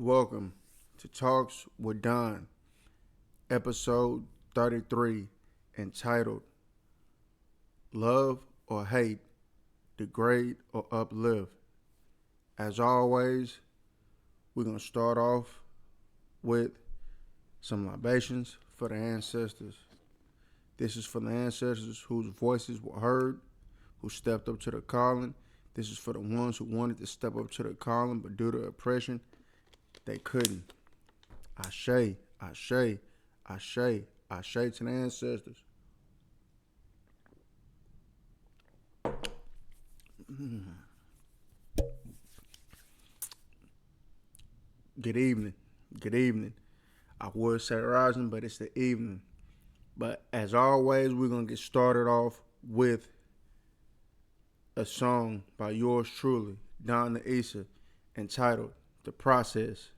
Welcome to Talks with Don, episode 33, entitled Love or Hate, Degrade or Uplift. As always, we're going to start off with some libations for the ancestors. This is for the ancestors whose voices were heard, who stepped up to the calling. This is for the ones who wanted to step up to the calling, but due to oppression, they couldn't. Ashe, ashe, ashe, ashe to the ancestors. Good evening. Good evening. I would say rising, but it's the evening. But as always, we're going to get started off with a song by yours truly, Don the Issa, entitled The Process.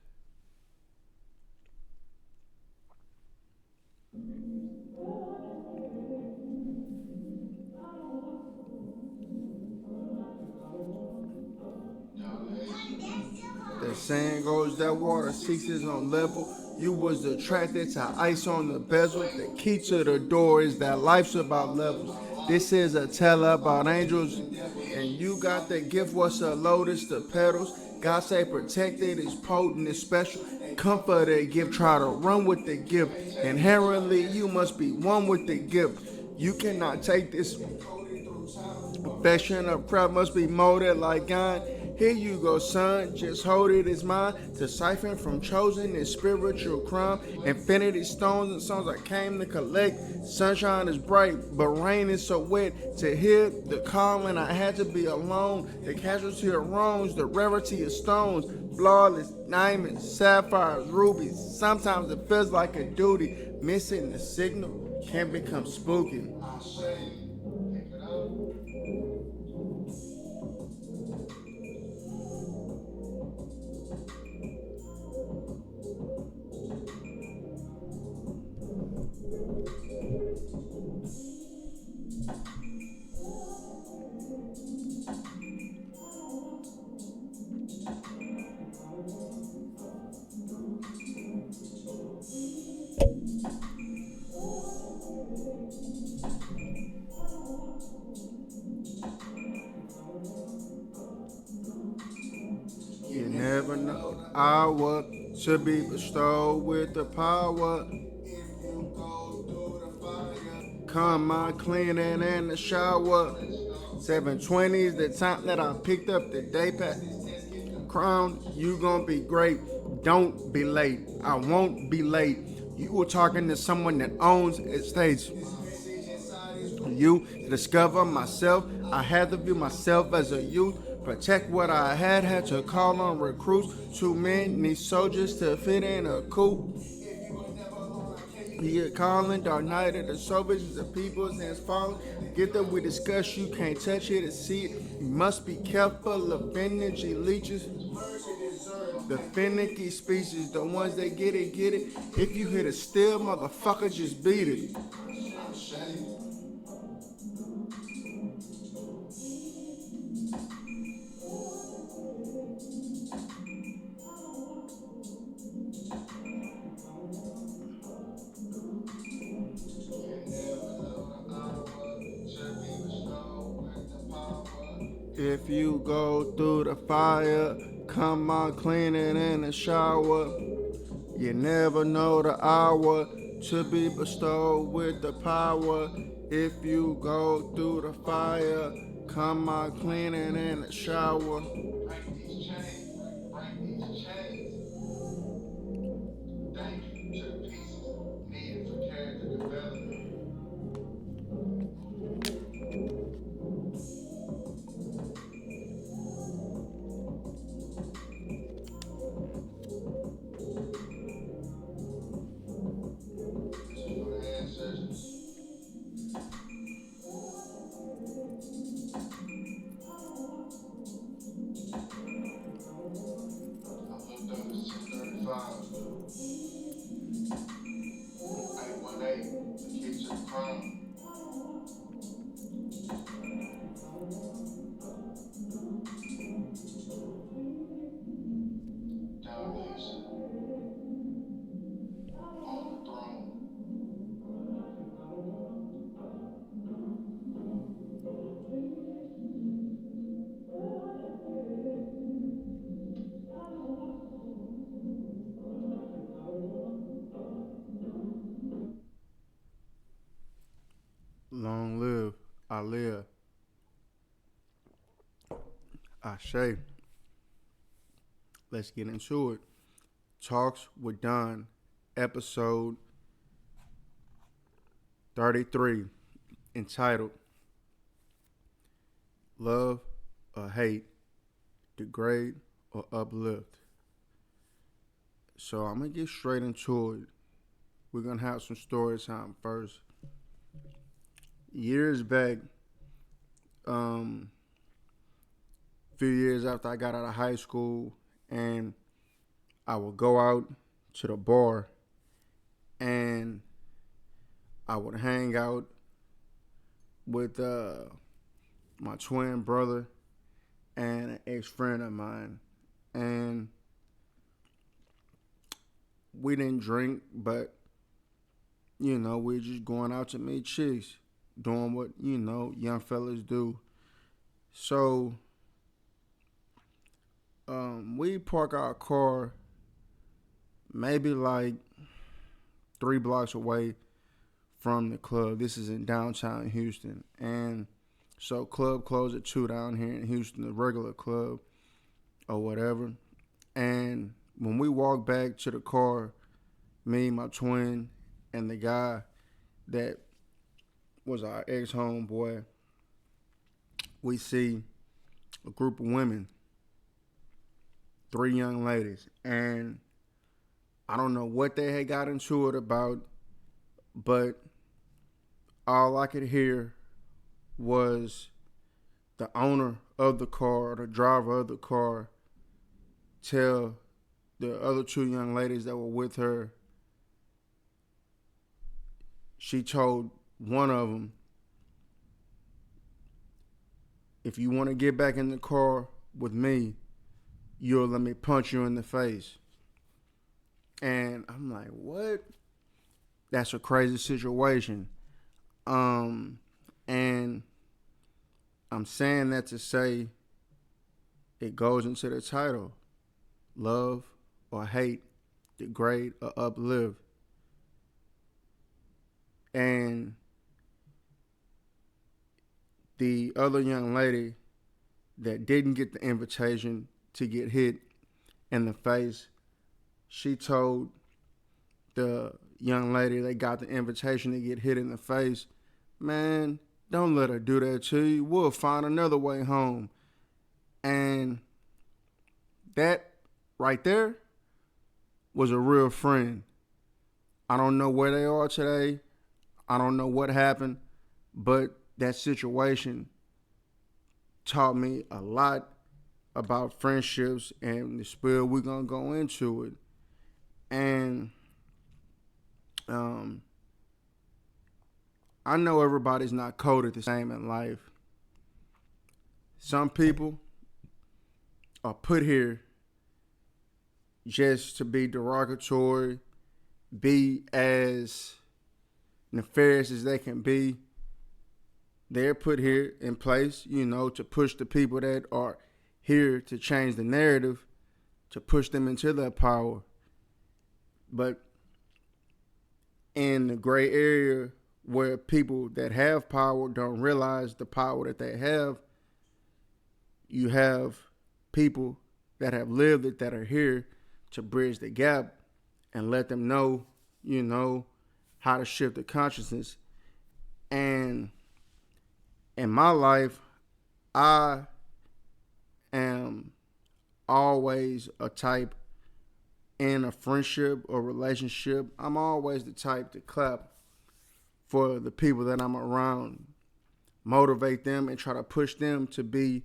The saying goes that water seeks its own level. You was attracted to ice on the bezel. The key to the door is that life's about levels. This is a tale about angels, and you got the gift. What's a lotus? The petals. God say protected is potent, is special. Comfort a gift, try to run with the gift. Inherently, you must be one with the gift. You cannot take this affection of prep must be molded like God. Here you go, son, just hold it as mine. To siphon from chosen is spiritual crime. Infinity stones and songs I came to collect. Sunshine is bright, but rain is so wet. To hear the calling, I had to be alone. The casualty of wrongs, the rarity of stones. Flawless diamonds, sapphires, rubies. Sometimes it feels like a duty. Missing the signal can become spooky. You never know the hour to be bestowed with the power. Come on, cleaning in the shower. 7:20 is the time that I picked up the day pass. Crown, you gonna be great. Don't be late. I won't be late. You were talking to someone that owns estates. You to discover myself, I had to view myself as a youth. Protect what I had to call on recruits. Too many soldiers to fit in a coop. He calling, dark night of the soul visions of people's hands falling. Get that we discuss, you can't touch it and see it. You must be careful of energy leeches. The finicky species, the ones that get it, get it. If you hit a still, motherfucker, just beat it. If you go through the fire, come on cleaning in the shower. You never know the hour to be bestowed with the power. If you go through the fire, come on cleaning in the shower. Ashe. Let's get into it. Talks with Don, episode 33, entitled Love or Hate, Degrade or Uplift. So I'm going to get straight into it. We're going to have some story time first. Years back, a few years after I got out of high school, and I would go out to the bar and I would hang out with my twin brother and an ex-friend of mine. And we didn't drink, but, we were just going out to meet chicks, doing what, young fellas do. So we park our car maybe like 3 blocks away from the club. This is in downtown Houston. And so club closed at 2 down here in Houston, the regular club or whatever. And when we walked back to the car, me, my twin, and the guy that was our ex-homeboy, we see a group of women, 3 young ladies. And I don't know what they had got into it about, but all I could hear was the owner of the car, the driver of the car, tell the other 2 young ladies that were with her. She told one of them, if you want to get back in the car with me, you'll let me punch you in the face. And I'm like, what? That's a crazy situation. And I'm saying that to say it goes into the title, love or hate, degrade or uplift. And the other young lady that didn't get the invitation to get hit in the face, she told the young lady that got the invitation to get hit in the face, man, don't let her do that to you. We'll find another way home. And that right there was a real friend. I don't know where they are today. I don't know what happened, but that situation taught me a lot about friendships and the spill. We're going to go into it. And I know everybody's not coded the same in life. Some people are put here just to be derogatory, be as nefarious as they can be. They're put here in place, to push the people that are here to change the narrative, to push them into their power. But in the gray area where people that have power don't realize the power that they have, you have people that have lived it that are here to bridge the gap and let them know, how to shift the consciousness. And in my life, I am always a type in a friendship or relationship. I'm always the type to clap for the people that I'm around, motivate them and try to push them to be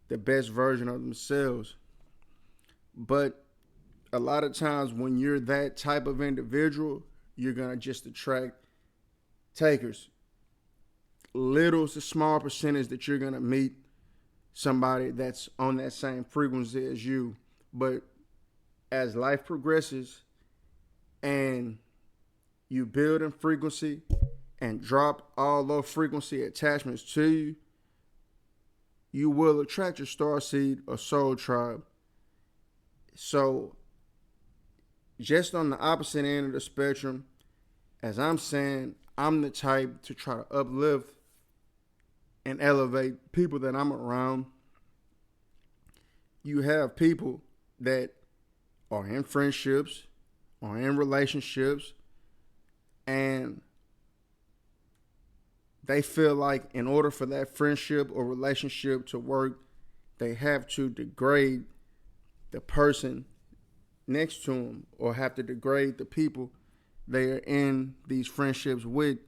the best version of themselves. But a lot of times when you're that type of individual, you're going to just attract takers. Little to small percentage that you're going to meet somebody that's on that same frequency as you. But as life progresses and you build in frequency and drop all those frequency attachments to you, you will attract your starseed or soul tribe. So just on the opposite end of the spectrum, as I'm saying, I'm the type to try to uplift and elevate people that I'm around. you have people that are in friendships or in relationships, and they feel like in order for that friendship or relationship to work, they have to degrade the person next to them or have to degrade the people they are in these friendships with.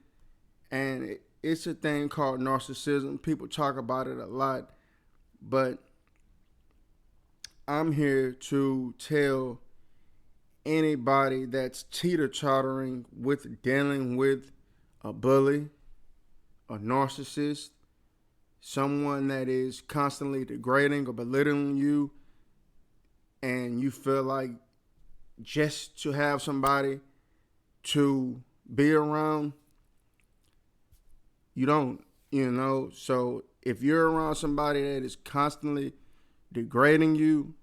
And it's a thing called narcissism. People talk about it a lot, but I'm here to tell anybody that's teeter-tottering with dealing with a bully, a narcissist, someone that is constantly degrading or belittling you, and you feel like just to have somebody to be around, you don't, So if you're around somebody that is constantly degrading you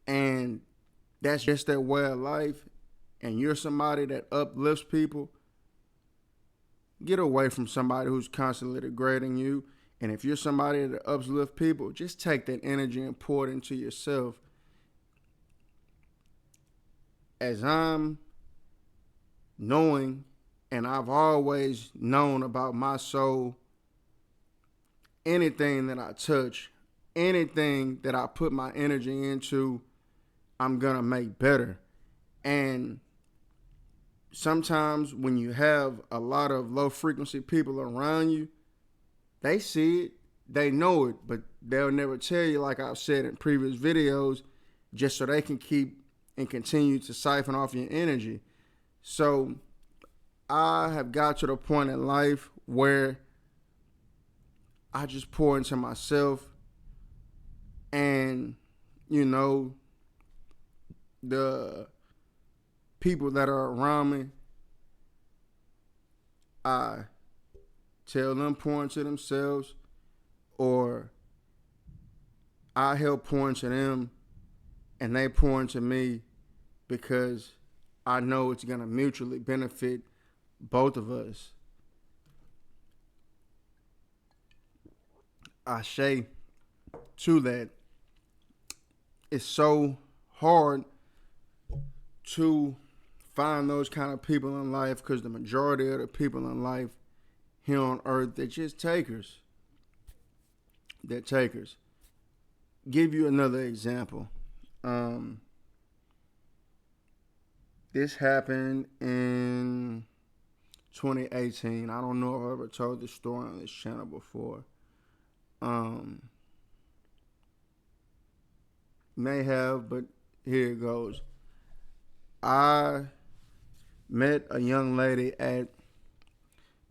and that's just their way of life, and you're somebody that uplifts people, get away from somebody who's constantly degrading you. And if you're somebody that uplifts people, just take that energy and pour it into yourself. As I'm knowing, and I've always known about my soul, anything that I touch, anything that I put my energy into, I'm going to make better. And sometimes when you have a lot of low frequency people around you, they see it, they know it, but they'll never tell you, like I've said in previous videos, just so they can keep and continue to siphon off your energy. So I have got to the point in life where I just pour into myself, and the people that are around me, I tell them pour into themselves, or I help pour into them and they pour into me, because I know it's going to mutually benefit both of us. I say to that, it's so hard to find those kind of people in life, because the majority of the people in life here on earth, they're just takers. They're takers. Give you another example. This happened in 2018. I don't know if I've ever told this story on this channel before. May have, but here it goes. I met a young lady at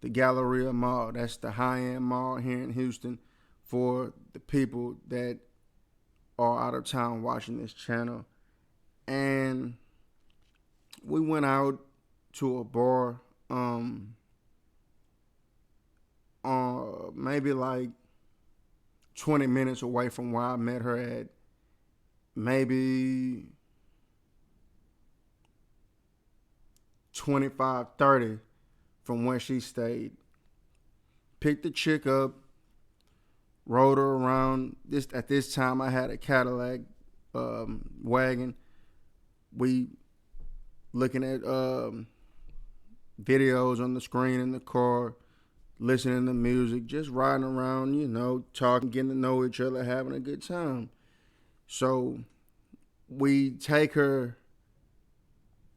the Galleria Mall. That's the high-end mall here in Houston for the people that are out of town watching this channel. And we went out to a bar, maybe like 20 minutes away from where I met her at. Maybe 25, 30 from where she stayed. Picked the chick up, rode her around. At this time, I had a Cadillac wagon. We looking at videos on the screen in the car, listening to music, just riding around, talking, getting to know each other, having a good time. So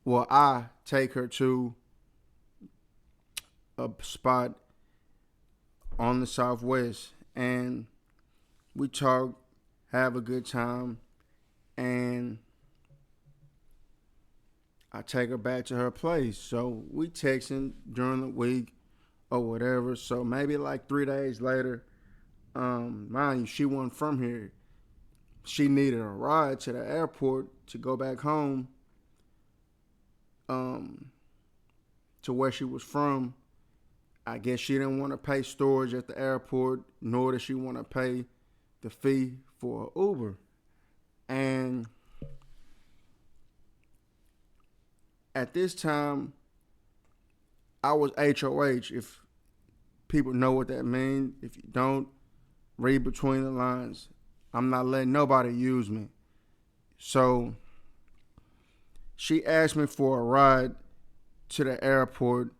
I take her to a spot on the Southwest, and we talk, have a good time, and I take her back to her place. So we texting during the week or whatever. So maybe like 3 days later, mind you, she wasn't from here. She needed a ride to the airport to go back home, to where she was from. I guess she didn't want to pay storage at the airport, nor did she want to pay the fee for an Uber. And at this time, I was HOH, if people know what that means. If you don't, read between the lines. I'm not letting nobody use me. So she asked me for a ride to the airport,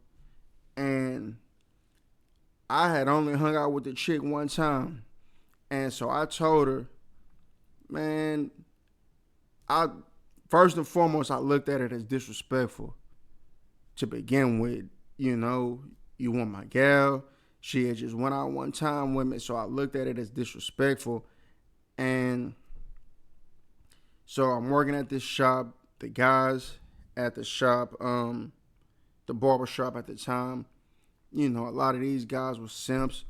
and I had only hung out with the chick one time. And so I told her, man, I first and foremost, I looked at it as disrespectful to begin with. You know, you want my gal. She had just went out one time with me, so I looked at it as disrespectful. And so I'm working at this shop. The guys at the shop, the barber shop at the time, you know, a lot of these guys were simps.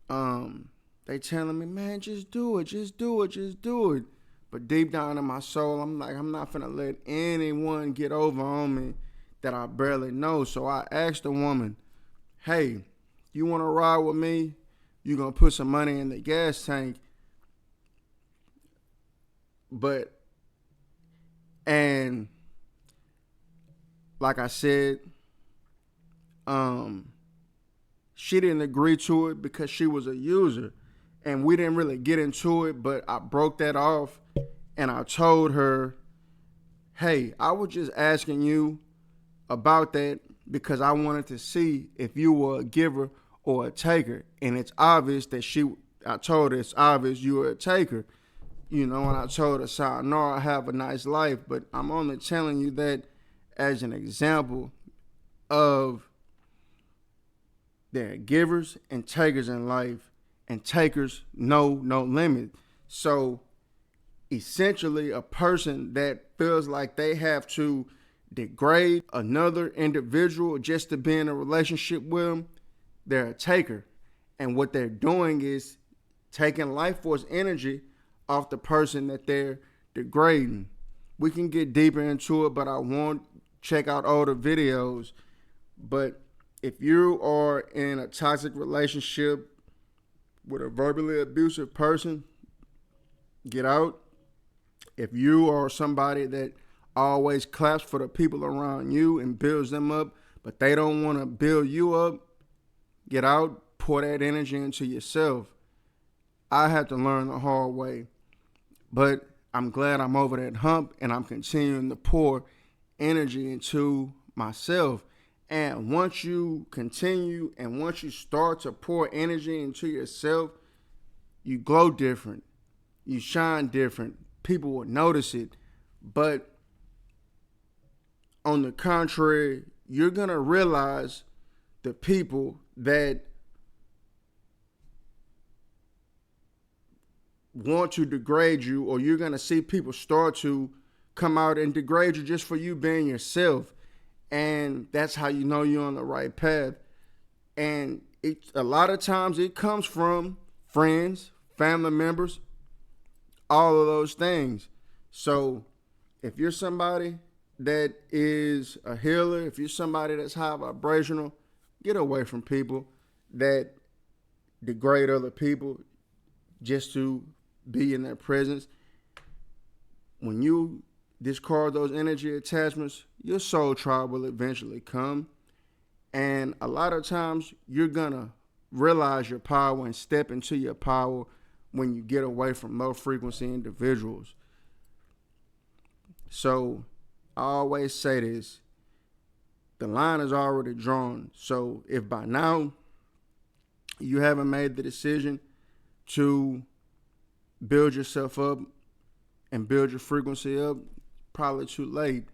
They telling me, man, just do it, just do it, just do it. But deep down in my soul, I'm like, I'm not finna let anyone get over on me that I barely know. So I asked the woman, hey, you wanna ride with me? You gonna put some money in the gas tank? But, and like I said, she didn't agree to it because she was a user. And we didn't really get into it, but I broke that off and I told her, hey, I was just asking you about that because I wanted to see if you were a giver or a taker. And it's obvious that I told her it's obvious you were a taker. You know, and I told her, sayonara, have a nice life. But I'm only telling you that as an example of there are givers and takers in life, and takers know no limit. So essentially, a person that feels like they have to degrade another individual just to be in a relationship with them, they're a taker. And what they're doing is taking life force energy off the person that they're degrading. We can get deeper into it, but I won't. Check out older videos. But if you are in a toxic relationship with a verbally abusive person, get out. If you are somebody that always claps for the people around you and builds them up, but they don't want to build you up, get out, pour that energy into yourself. I had to learn the hard way, but I'm glad I'm over that hump and I'm continuing to pour energy into myself. And once you continue and once you start to pour energy into yourself, you glow different, you shine different. People will notice it. But on the contrary, you're going to realize the people that want to degrade you, or you're going to see people start to come out and degrade you just for you being yourself. And that's how you know you're on the right path. And a lot of times it comes from friends, family members, all of those things. So if you're somebody that is a healer, if you're somebody that's high vibrational, get away from people that degrade other people just to be in their presence. When you discard those energy attachments, your soul tribe will eventually come. And a lot of times you're going to realize your power and step into your power when you get away from low frequency individuals. So I always say this, the line is already drawn. So if by now you haven't made the decision to build yourself up and build your frequency up, probably too late.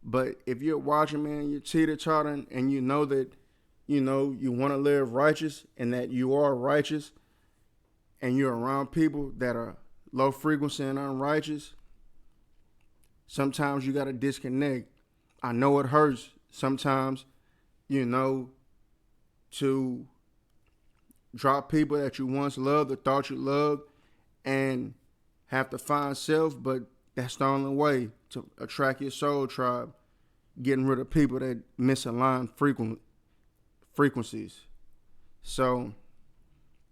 But if you're watching me and you're teeter-tottering and you know that, you want to live righteous and that you are righteous and you're around people that are low frequency and unrighteous, sometimes you got to disconnect. I know it hurts sometimes, to drop people that you once loved or thought you loved and have to find self, but that's the only way to attract your soul tribe, getting rid of people that misalign frequencies. So,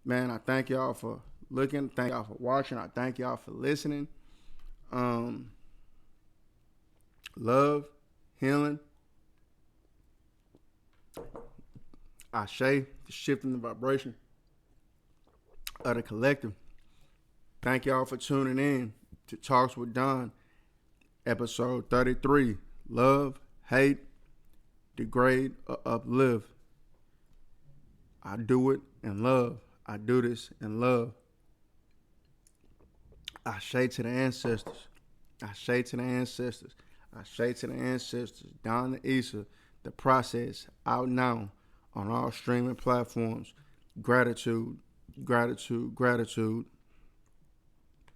man, I thank y'all for looking. Thank y'all for watching. I thank y'all for listening. Love, healing, Ashe, the shifting the vibration of the collective. Thank y'all for tuning in to Talks with Don, episode 33. Love, hate, degrade, or uplift. I do it in love. I do this in love. I say to the ancestors. I say to the ancestors. I say to the ancestors. Don the Issa, the process out now on all streaming platforms. Gratitude, gratitude, gratitude.